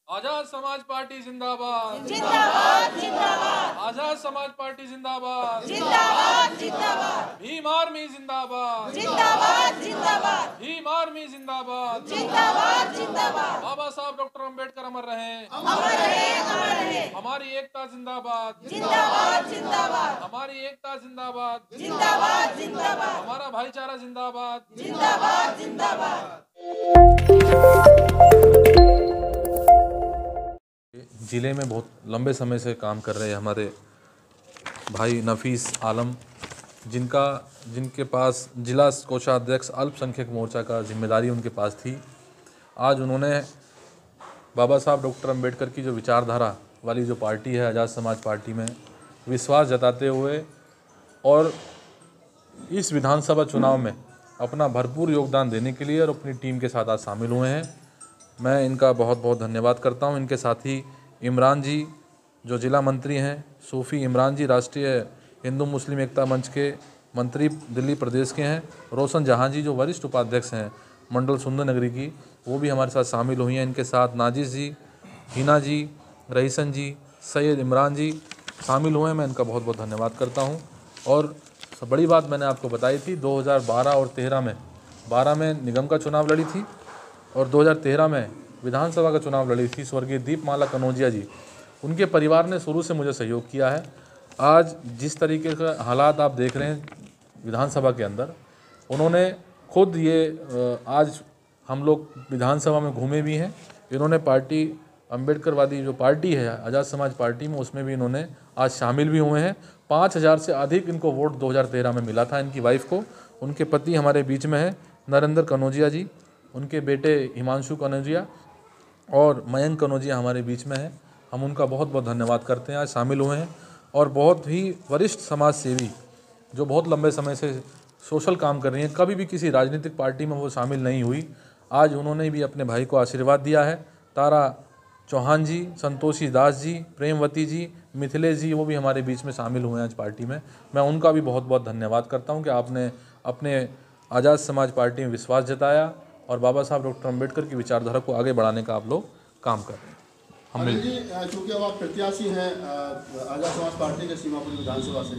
Azad Samaj party जिंदाबाद जिंदाबाद जिंदाबाद आजाद समाज पार्टी जिंदाबाद जिंदाबाद जिंदाबाद भीम आर्मी जिंदाबाद जिंदाबाद जिंदाबाद भीम आर्मी जिंदाबाद जिंदाबाद जिंदाबाद बाबा साहब डॉक्टर अंबेडकर अमर रहे, अमर रहे अमर रहे। हमारी एकता जिंदाबाद जिंदाबाद जिंदाबाद हमारी एकता जिंदाबाद जिंदाबाद जिंदाबाद हमारा भाईचारा जिंदाबाद जिंदाबाद जिंदाबाद। ज़िले में बहुत लंबे समय से काम कर रहे हैं हमारे भाई नफीस आलम, जिनके पास जिला कोषाध्यक्ष अल्पसंख्यक मोर्चा का जिम्मेदारी उनके पास थी। आज उन्होंने बाबा साहब डॉक्टर अंबेडकर की जो विचारधारा वाली जो पार्टी है आज़ाद समाज पार्टी में विश्वास जताते हुए और इस विधानसभा चुनाव में अपना भरपूर योगदान देने के लिए और अपनी टीम के साथ आज शामिल हुए हैं। मैं इनका बहुत बहुत धन्यवाद करता हूं। इनके साथ ही इमरान जी जो जिला मंत्री हैं, सूफ़ी इमरान जी राष्ट्रीय हिंदू मुस्लिम एकता मंच के मंत्री दिल्ली प्रदेश के हैं, रोशन जहां जी जो वरिष्ठ उपाध्यक्ष हैं मंडल सुंदर नगरी की, वो भी हमारे साथ शामिल हुई हैं। इनके साथ नाजिस जी, हिना जी, रईसन जी, सैयद इमरान जी शामिल हुए हैं। मैं इनका बहुत बहुत धन्यवाद करता हूँ। और बड़ी बात मैंने आपको बताई थी, 2012 और 13 में 12 में निगम का चुनाव लड़ी थी और 2013 में विधानसभा का चुनाव लड़ी थी स्वर्गीय दीपमाला कनौजिया जी। उनके परिवार ने शुरू से मुझे सहयोग किया है। आज जिस तरीके का हालात आप देख रहे हैं विधानसभा के अंदर, उन्होंने खुद ये आज हम लोग विधानसभा में घूमे भी हैं। इन्होंने पार्टी अंबेडकरवादी जो पार्टी है आज़ाद समाज पार्टी में, उसमें भी इन्होंने आज शामिल भी हुए हैं। 5000 से अधिक इनको वोट 2013 में मिला था इनकी वाइफ को। उनके पति हमारे बीच में हैं नरेंद्र कनौजिया जी, उनके बेटे हिमांशु कनौजिया और मयंक कनौजिया हमारे बीच में हैं। हम उनका बहुत बहुत धन्यवाद करते हैं, आज शामिल हुए हैं। और बहुत ही वरिष्ठ समाज सेवी जो बहुत लंबे समय से सोशल काम कर रही हैं, कभी भी किसी राजनीतिक पार्टी में वो शामिल नहीं हुई, आज उन्होंने भी अपने भाई को आशीर्वाद दिया है। तारा चौहान जी, संतोषी दास जी, प्रेमवती जी, मिथिलेश जी, वो भी हमारे बीच में शामिल हुए हैं आज पार्टी में। मैं उनका भी बहुत बहुत धन्यवाद करता हूं कि आपने अपने आज़ाद समाज पार्टी में विश्वास जताया और बाबा साहब डॉक्टर अंबेडकर की विचारधारा को आगे बढ़ाने का आप लोग काम कर रहे हैं। अनिल जी, चूँकि अब आप प्रत्याशी हैं आज़ाद समाज पार्टी के सीमापुर विधानसभा से,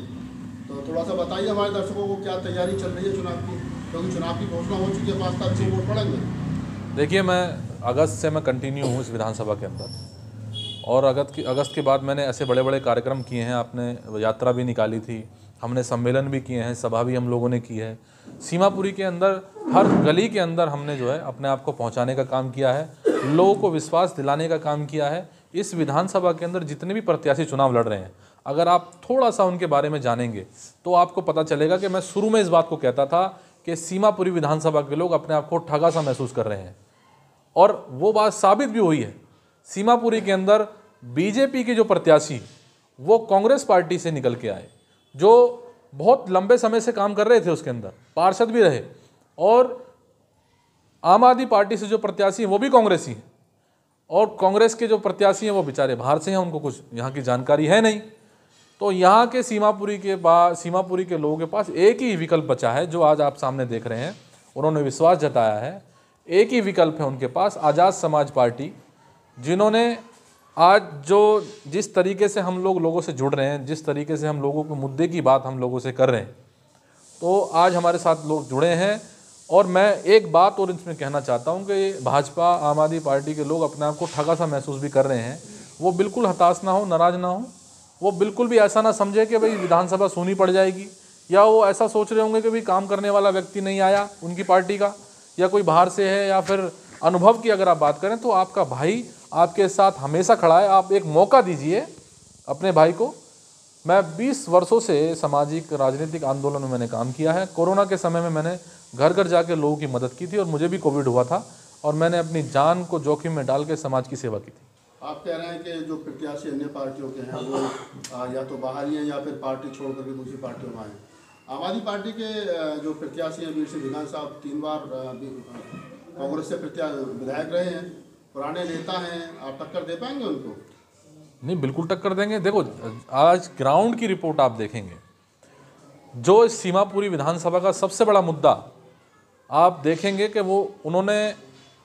तो थोड़ा सा बताइए हमारे दर्शकों को क्या तैयारी चल रही है चुनाव की, क्योंकि चुनाव की घोषणा हो चुकी है, 5 तारीख से वोट पड़ेंगे। देखिए, मैं अगस्त से मैं कंटिन्यू हूँ इस विधानसभा के अंदर और अगस्त के बाद मैंने ऐसे बड़े बड़े कार्यक्रम किए हैं। आपने यात्रा भी निकाली थी, हमने सम्मेलन भी किए हैं, सभा भी हम लोगों ने की है। सीमापुरी के अंदर हर गली के अंदर हमने जो है अपने आप को पहुंचाने का काम किया है, लोगों को विश्वास दिलाने का काम किया है। इस विधानसभा के अंदर जितने भी प्रत्याशी चुनाव लड़ रहे हैं, अगर आप थोड़ा सा उनके बारे में जानेंगे तो आपको पता चलेगा कि मैं शुरू में इस बात को कहता था कि सीमापुरी विधानसभा के लोग अपने आप को ठगा सा महसूस कर रहे हैं और वो बात साबित भी हुई है। सीमापुरी के अंदर बीजेपी के जो प्रत्याशी वो कांग्रेस पार्टी से निकल के आए, जो बहुत लंबे समय से काम कर रहे थे, उसके अंदर पार्षद भी रहे, और आम आदमी पार्टी से जो प्रत्याशी हैं वो भी कांग्रेसी हैं, और कांग्रेस के जो प्रत्याशी हैं वो बेचारे बाहर से हैं, उनको कुछ यहाँ की जानकारी है नहीं। तो यहाँ के सीमापुरी के लोगों के पास एक ही विकल्प बचा है जो आज आप सामने देख रहे हैं। उन्होंने विश्वास जताया है, एक ही विकल्प है उनके पास, आज़ाद समाज पार्टी, जिन्होंने आज जिस तरीके से हम लोगों से जुड़ रहे हैं, जिस तरीके से हम लोगों के मुद्दे की बात हम लोगों से कर रहे हैं, तो आज हमारे साथ लोग जुड़े हैं। और मैं एक बात और इसमें कहना चाहता हूं कि भाजपा आम आदमी पार्टी के लोग अपने आप को ठगा सा महसूस भी कर रहे हैं। वो बिल्कुल हताश ना हो, नाराज़ ना हो, वो बिल्कुल भी ऐसा ना समझे कि भाई विधानसभा सूनी पड़ जाएगी, या वो ऐसा सोच रहे होंगे कि भाई काम करने वाला व्यक्ति नहीं आया उनकी पार्टी का, या कोई बाहर से है, या फिर अनुभव की अगर आप बात करें तो आपका भाई आपके साथ हमेशा खड़ा है। आप एक मौका दीजिए अपने भाई को। मैं 20 वर्षों से सामाजिक राजनीतिक आंदोलन में मैंने काम किया है। कोरोना के समय में मैंने घर घर जाके लोगों की मदद की थी और मुझे भी कोविड हुआ था और मैंने अपनी जान को जोखिम में डाल के समाज की सेवा की थी। आप कह रहे हैं कि जो प्रत्याशी अन्य पार्टियों के हैं वो या तो बाहर ही हैं या फिर पार्टी छोड़ करके दूसरी पार्टियों में आए। आम आदमी पार्टी के जो प्रत्याशी हैं वीर सिंह विधान साहब 3 बार कांग्रेस से विधायक रहे हैं, पुराने नेता हैं, आप टक्कर दे पाएंगे उनको? नहीं, बिल्कुल टक्कर देंगे। देखो, आज ग्राउंड की रिपोर्ट आप देखेंगे, जो इस सीमापुरी विधानसभा का सबसे बड़ा मुद्दा आप देखेंगे कि वो उन्होंने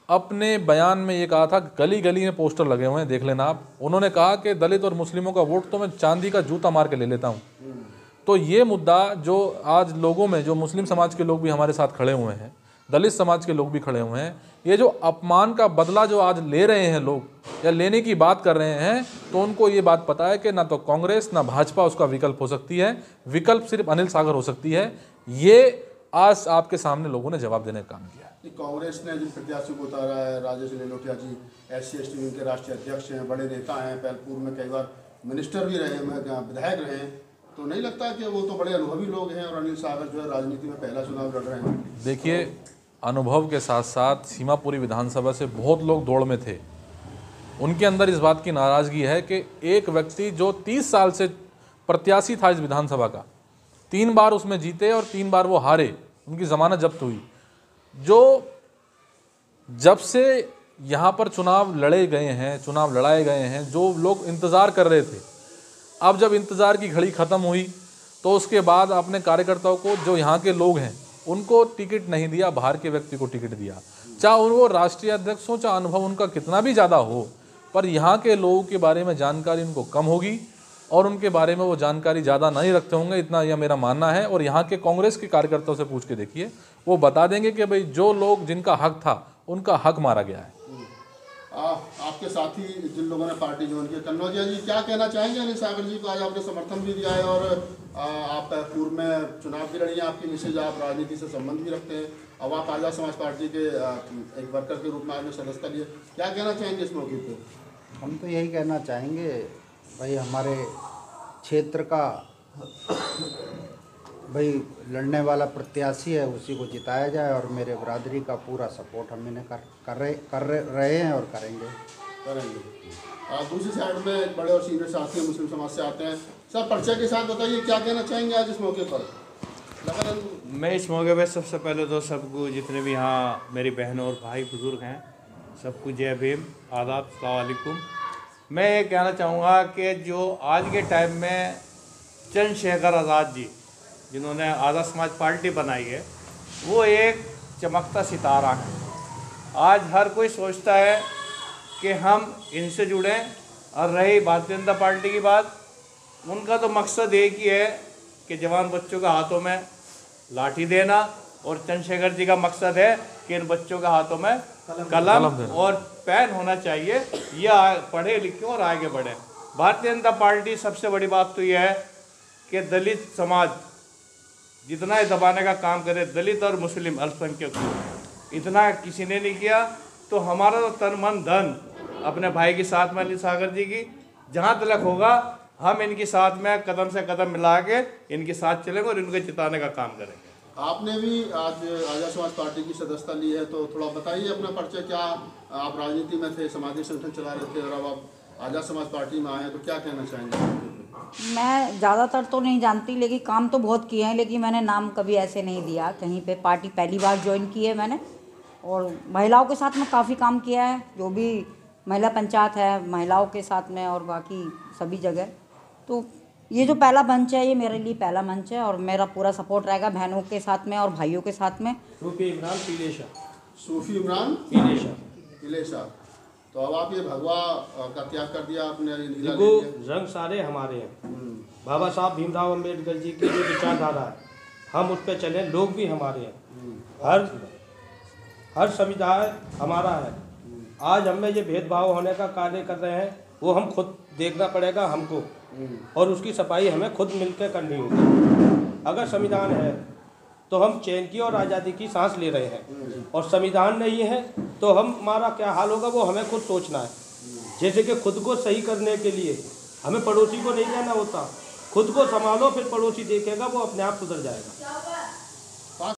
अपने बयान में ये कहा था, गली गली में पोस्टर लगे हुए हैं, देख लेना आप। उन्होंने कहा कि दलित और मुस्लिमों का वोट तो मैं चांदी का जूता मार के ले लेता हूँ। तो ये मुद्दा जो आज लोगों में, जो मुस्लिम समाज के लोग भी हमारे साथ खड़े हुए हैं, दलित समाज के लोग भी खड़े हुए हैं, ये जो अपमान का बदला जो आज ले रहे हैं लोग या लेने की बात कर रहे हैं, तो उनको ये बात पता है कि ना तो कांग्रेस ना भाजपा उसका विकल्प हो सकती है, विकल्प सिर्फ अनिल सागर हो सकती है। ये आज आपके सामने लोगों ने जवाब देने का काम किया है। कांग्रेस ने जिन प्रत्याशियों को उतारा है, राजेश लेलोटिया जी SC/ST विंग के राष्ट्रीय अध्यक्ष हैं, बड़े नेता हैं, पैलपुर में कई बार मिनिस्टर भी रहे हैं, विधायक रहे हैं, तो नहीं लगता कि वो तो बड़े अनुभवी लोग हैं और अनिल सागर जो है राजनीति में पहला चुनाव लड़ रहे हैं? देखिए, अनुभव के साथ साथ सीमापुरी विधानसभा से बहुत लोग दौड़ में थे। उनके अंदर इस बात की नाराज़गी है कि एक व्यक्ति जो 30 साल से प्रत्याशी था इस विधानसभा का, 3 बार उसमें जीते और 3 बार वो हारे, उनकी ज़मानत जब्त हुई। जो जब से यहाँ पर चुनाव लड़े गए हैं, चुनाव लड़ाए गए हैं, जो लोग इंतज़ार कर रहे थे, अब जब इंतज़ार की घड़ी ख़त्म हुई तो उसके बाद अपने कार्यकर्ताओं को, जो यहाँ के लोग हैं, उनको टिकट नहीं दिया, बाहर के व्यक्ति को टिकट दिया। चाहे वो राष्ट्रीय अध्यक्ष हो, चाहे अनुभव उनका कितना भी ज़्यादा हो, पर यहाँ के लोगों के बारे में जानकारी उनको कम होगी और उनके बारे में वो जानकारी ज़्यादा नहीं रखते होंगे, इतना यह मेरा मानना है। और यहाँ के कांग्रेस के कार्यकर्ताओं से पूछ के देखिए, वो बता देंगे कि भाई जो लोग, जिनका हक था, उनका हक मारा गया है। आपके साथी जिन लोगों ने पार्टी ज्वाइन की, कन्नौजिया जी, क्या कहना चाहेंगे अनिल सागर जी को? आज आपने समर्थन भी दिया है और आप पूर्व में चुनाव भी लड़ी हैं, आपकी मिसेज, आप राजनीति से संबंध भी रखते हैं, अब आप आज़ाद समाज पार्टी के एक वर्कर के रूप में आपने सदस्यता लिए, क्या कहना चाहेंगे इस मौके पर? हम तो यही कहना चाहेंगे भाई, हमारे क्षेत्र का भाई लड़ने वाला प्रत्याशी है, उसी को जिताया जाए और मेरे बरादरी का पूरा सपोर्ट हम इन्हें कर रहे हैं और करेंगे। दूसरी साइड में बड़े और सीनियर साथी मुस्लिम समाज से आते हैं। सर, परिचय के साथ बताइए, क्या कहना चाहेंगे आज इस मौके पर? मैं इस मौके पर सबसे पहले तो सबको, जितने भी यहाँ मेरी बहनों और भाई बुजुर्ग हैं, सबको जय भीम, आदाब, अस्सलाम वालेकुम। मैं ये कहना चाहूँगा कि जो आज के टाइम में चंद्रशेखर आज़ाद जी, जिन्होंने आज़ाद समाज पार्टी बनाई है, वो एक चमकता सितारा है। आज हर कोई सोचता है कि हम इनसे जुड़ें, और रही भारतीय जनता पार्टी की बात, उनका तो मकसद एक ही है कि जवान बच्चों के हाथों में लाठी देना, और चंद्रशेखर जी का मकसद है कि इन बच्चों के हाथों में कलम और पेन होना चाहिए, ये पढ़े लिखे और आगे बढ़े। भारतीय जनता पार्टी, सबसे बड़ी बात तो यह है कि दलित समाज जितना ही दबाने का काम करे, दलित और मुस्लिम अल्पसंख्यक को, इतना किसी ने नहीं किया। तो हमारा तो तन मन धन अपने भाई के साथ में, अनिल सागर जी की, जहाँ तक होगा हम इनके साथ में कदम से कदम मिला के इनके साथ चलेंगे और इनको जिताने का काम करेंगे। आपने भी आज आज़ाद समाज पार्टी की सदस्यता ली है, तो थोड़ा बताइए अपना परिचय। क्या आप राजनीति में थे, सामाजिक संगठन चला रहे थे, और अब आप आज़ाद समाज पार्टी में आए हैं, तो क्या कहना चाहेंगे? मैं ज़्यादातर तो नहीं जानती, लेकिन काम तो बहुत किए हैं, लेकिन मैंने नाम कभी ऐसे नहीं दिया कहीं पे। पार्टी पहली बार ज्वाइन की है मैंने, और महिलाओं के साथ में काफ़ी काम किया है, जो भी महिला पंचायत है, महिलाओं के साथ में, और बाकी सभी जगह। तो ये जो पहला मंच है, ये मेरे लिए पहला मंच है, और मेरा पूरा सपोर्ट रहेगा बहनों के साथ में और भाइयों के साथ में। सूफी इमरान पीलेशा। सूफी इमरान पीलेशा। तो अब आप ये भगवा का त्याग कर दिया आपने, देखो रंग सारे हमारे हैं। बाबा साहब भीमराव अम्बेडकर जी की जो विचारधारा है, हम उस पर चलें, लोग भी हमारे हैं, हर संविधान हमारा है। आज हमें ये भेदभाव होने का कार्य कर रहे हैं, वो हम खुद देखना पड़ेगा हमको, और उसकी सफाई हमें खुद मिलकर करनी होगी। अगर संविधान है तो हम चैन की और आज़ादी की सांस ले रहे हैं, और संविधान नहीं है तो हमारा क्या हाल होगा वो हमें खुद सोचना है। जैसे कि खुद को सही करने के लिए हमें पड़ोसी को नहीं कहना होता, खुद को संभालो, फिर पड़ोसी देखेगा, वो अपने आप सुधर जाएगा।